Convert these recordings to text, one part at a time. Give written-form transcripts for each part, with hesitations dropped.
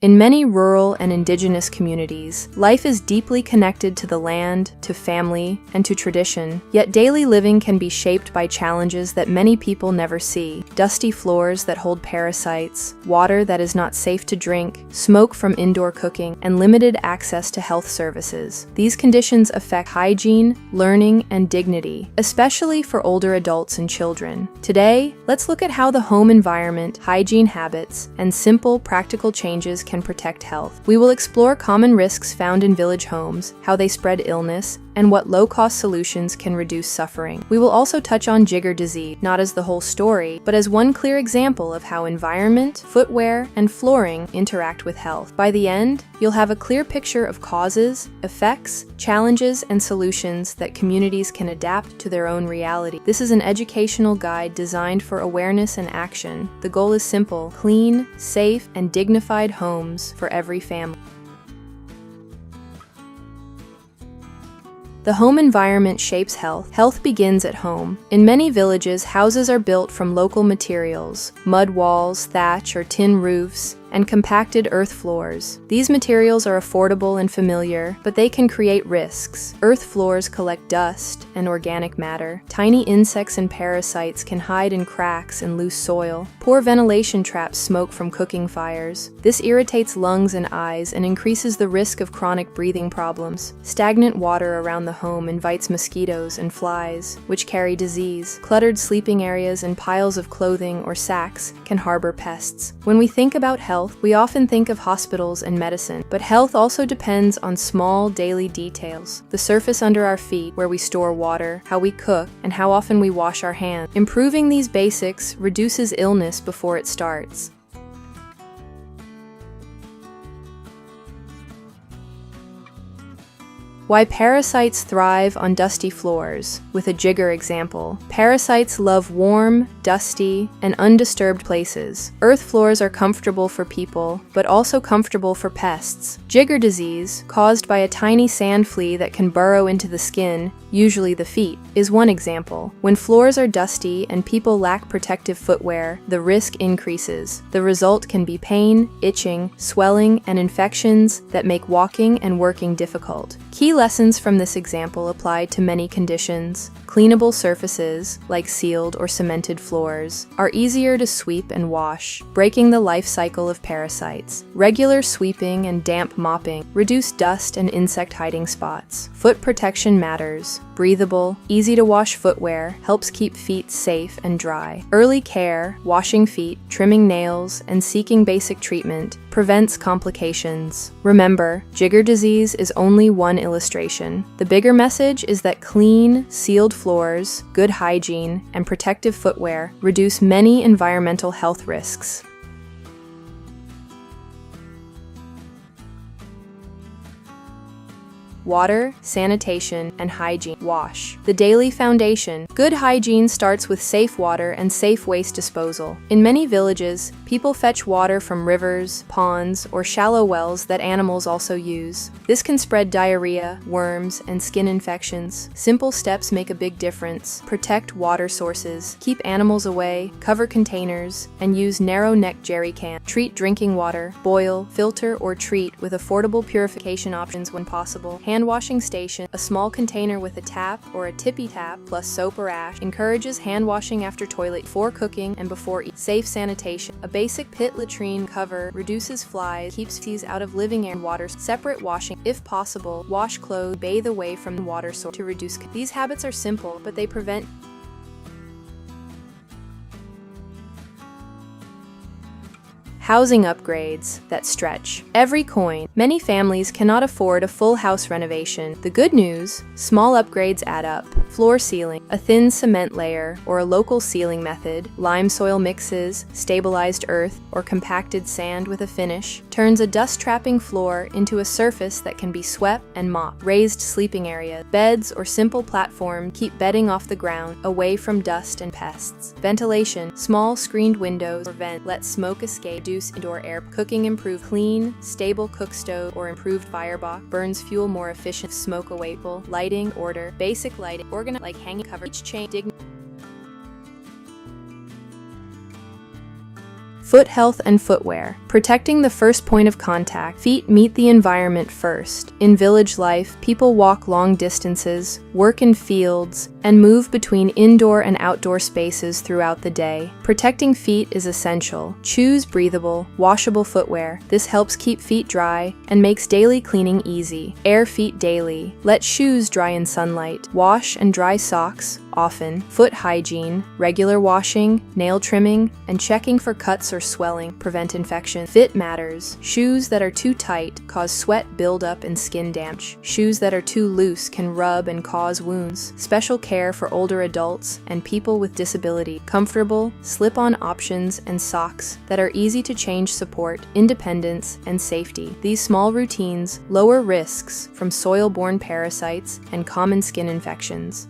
In many rural and indigenous communities, life is deeply connected to the land, to family, and to tradition, yet daily living can be shaped by challenges that many people never see. Dusty floors that hold parasites, water that is not safe to drink, smoke from indoor cooking, and limited access to health services. These conditions affect hygiene, learning, and dignity, especially for older adults and children. Today, let's look at how the home environment, hygiene habits, and simple, practical changes can protect health. We will explore common risks found in village homes, how they spread illness, and what low-cost solutions can reduce suffering. We will also touch on jigger disease, not as the whole story, but as one clear example of how environment, footwear, and flooring interact with health. By the end, you'll have a clear picture of causes, effects, challenges, and solutions that communities can adapt to their own reality. This is an educational guide designed for awareness and action. The goal is simple: clean, safe, and dignified homes for every family. The home environment shapes health. Health begins at home. In many villages, houses are built from local materials: mud walls, thatch, or tin roofs, and compacted earth floors. These materials are affordable and familiar, but they can create risks. Earth floors collect dust and organic matter. Tiny insects and parasites can hide in cracks and loose soil. Poor ventilation traps smoke from cooking fires. This irritates lungs and eyes and increases the risk of chronic breathing problems. Stagnant water around the home invites mosquitoes and flies, which carry disease. Cluttered sleeping areas and piles of clothing or sacks can harbor pests. When we think about health, we often think of hospitals and medicine, but health also depends on small daily details. The surface under our feet, where we store water, how we cook, and how often we wash our hands. Improving these basics reduces illness before it starts. Why parasites thrive on dusty floors, with a jigger example. Parasites love warm, dusty, and undisturbed places. Earth floors are comfortable for people, but also comfortable for pests. Jigger disease, caused by a tiny sand flea that can burrow into the skin, usually the feet, is one example. When floors are dusty and people lack protective footwear, the risk increases. The result can be pain, itching, swelling, and infections that make walking and working difficult. Key lessons from this example apply to many conditions. Cleanable surfaces, like sealed or cemented floors, are easier to sweep and wash, breaking the life cycle of parasites. Regular sweeping and damp mopping reduce dust and insect hiding spots. Foot protection matters. Breathable, easy-to-wash footwear helps keep feet safe and dry. Early care, washing feet, trimming nails, and seeking basic treatment prevents complications. Remember, jigger disease is only one illustration. The bigger message is that clean, sealed floors, good hygiene, and protective footwear reduce many environmental health risks. Water, sanitation, and hygiene. Wash. The daily foundation. Good hygiene starts with safe water and safe waste disposal. In many villages, people fetch water from rivers, ponds, or shallow wells that animals also use. This can spread diarrhea, worms, and skin infections. Simple steps make a big difference. Protect water sources. Keep animals away. Cover containers, and use narrow-necked jerry cans. Treat drinking water. Boil, filter, or treat with affordable purification options when possible. Hand washing station, a small container with a tap or a tippy tap plus soap or ash, encourages hand washing after toilet, before cooking, and before eating. Safe sanitation. A basic pit latrine cover reduces flies, keeps fleas out of living air and water. Separate washing. If possible, wash clothes, bathe away from the water source to reduce. These habits are simple, but they prevent housing upgrades that stretch every coin. Many families cannot afford a full house renovation. The good news, small upgrades add up. Floor sealing, a thin cement layer, or a local sealing method, lime soil mixes, stabilized earth, or compacted sand with a finish, turns a dust-trapping floor into a surface that can be swept and mopped. Raised sleeping areas, beds, or simple platforms keep bedding off the ground, away from dust and pests. Ventilation, small screened windows or vents let smoke escape, reduce indoor air. Cooking improved. Clean, stable cook stove or improved firebox burns fuel more efficient. Smoke away. Lighting, order, basic lighting, organized like hanging cover, each chain, Foot health and footwear. Protecting the first point of contact. Feet meet the environment first. In village life, people walk long distances, work in fields, and move between indoor and outdoor spaces throughout the day. Protecting feet is essential. Choose breathable, washable footwear. This helps keep feet dry and makes daily cleaning easy. Air feet daily. Let shoes dry in sunlight. Wash and dry socks often. Foot hygiene, regular washing, nail trimming, and checking for cuts or swelling prevent infection. Fit matters. Shoes that are too tight cause sweat buildup and skin damage. Shoes that are too loose can rub and cause wounds. Special care for older adults and people with disability. Comfortable, slip-on options and socks that are easy to change support independence and safety. These small routines lower risks from soil-borne parasites and common skin infections.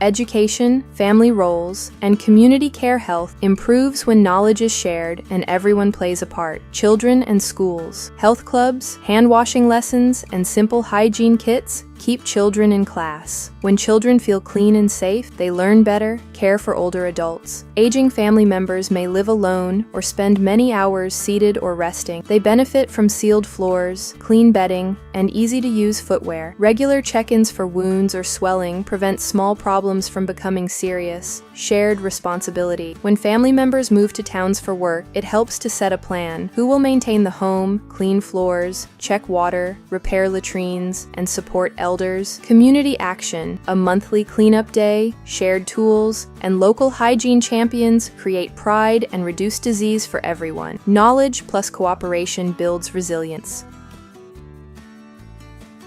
Education, family roles, and community care health improves when knowledge is shared and everyone plays a part. Children and schools, health clubs, hand-washing lessons, and simple hygiene kits keep children in class. When children feel clean and safe, they learn better, care for older adults. Aging family members may live alone or spend many hours seated or resting. They benefit from sealed floors, clean bedding, and easy-to-use footwear. Regular check-ins for wounds or swelling prevent small problems from becoming serious. Shared responsibility. When family members move to towns for work, it helps to set a plan. Who will maintain the home, clean floors, check water, repair latrines, and support elders? Community action, a monthly cleanup day, shared tools, and local hygiene champions create pride and reduce disease for everyone. Knowledge plus cooperation builds resilience.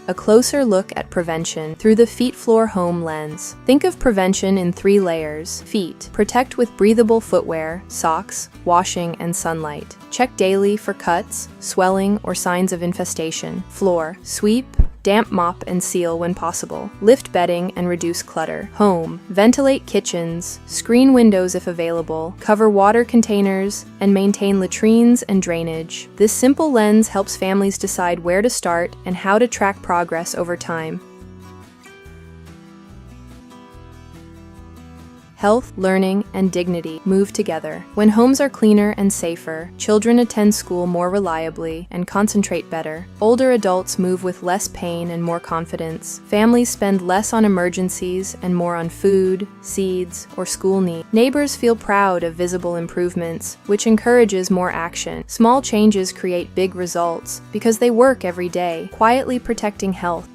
A closer look at prevention through the feet floor home lens. Think of prevention in 3 layers. Feet. Protect with breathable footwear, socks, washing, and sunlight. Check daily for cuts, swelling, or signs of infestation. Floor. Sweep, damp mop and seal when possible. Lift bedding and reduce clutter. Home. Ventilate kitchens, screen windows if available, cover water containers, and maintain latrines and drainage. This simple lens helps families decide where to start and how to track progress over time. Health, learning, and dignity move together. When homes are cleaner and safer, children attend school more reliably and concentrate better. Older adults move with less pain and more confidence. Families spend less on emergencies and more on food, seeds, or school needs. Neighbors feel proud of visible improvements, which encourages more action. Small changes create big results because they work every day, quietly protecting health.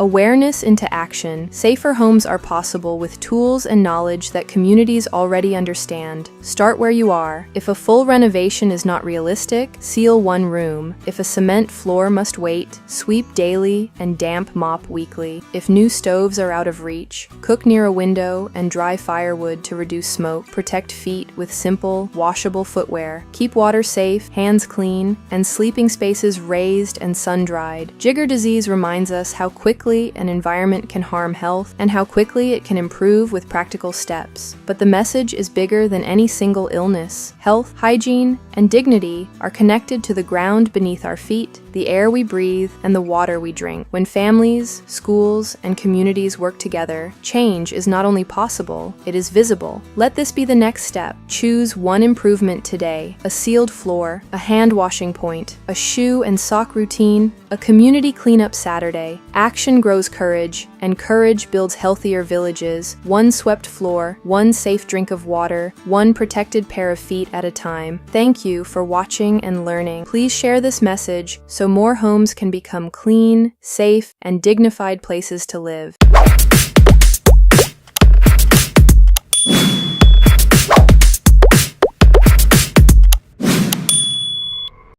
Awareness into action. Safer homes are possible with tools and knowledge that communities already understand. Start where you are. If a full renovation is not realistic, seal one room. If a cement floor must wait, sweep daily and damp mop weekly. If new stoves are out of reach, cook near a window and dry firewood to reduce smoke. Protect feet with simple, washable footwear. Keep water safe, hands clean, and sleeping spaces raised and sun-dried. Jigger disease reminds us how quickly an environment can harm health and how quickly it can improve with practical steps. But the message is bigger than any single illness. Health, hygiene, and dignity are connected to the ground beneath our feet, the air we breathe, and the water we drink. When families, schools, and communities work together, change is not only possible, it is visible. Let this be the next step. Choose one improvement today: a sealed floor, a hand washing point, a shoe and sock routine, a community cleanup Saturday. Action grows courage, and courage builds healthier villages. One swept floor, one safe drink of water, one protected pair of feet at a time. Thank you for watching and learning. Please share this message so more homes can become clean, safe, and dignified places to live.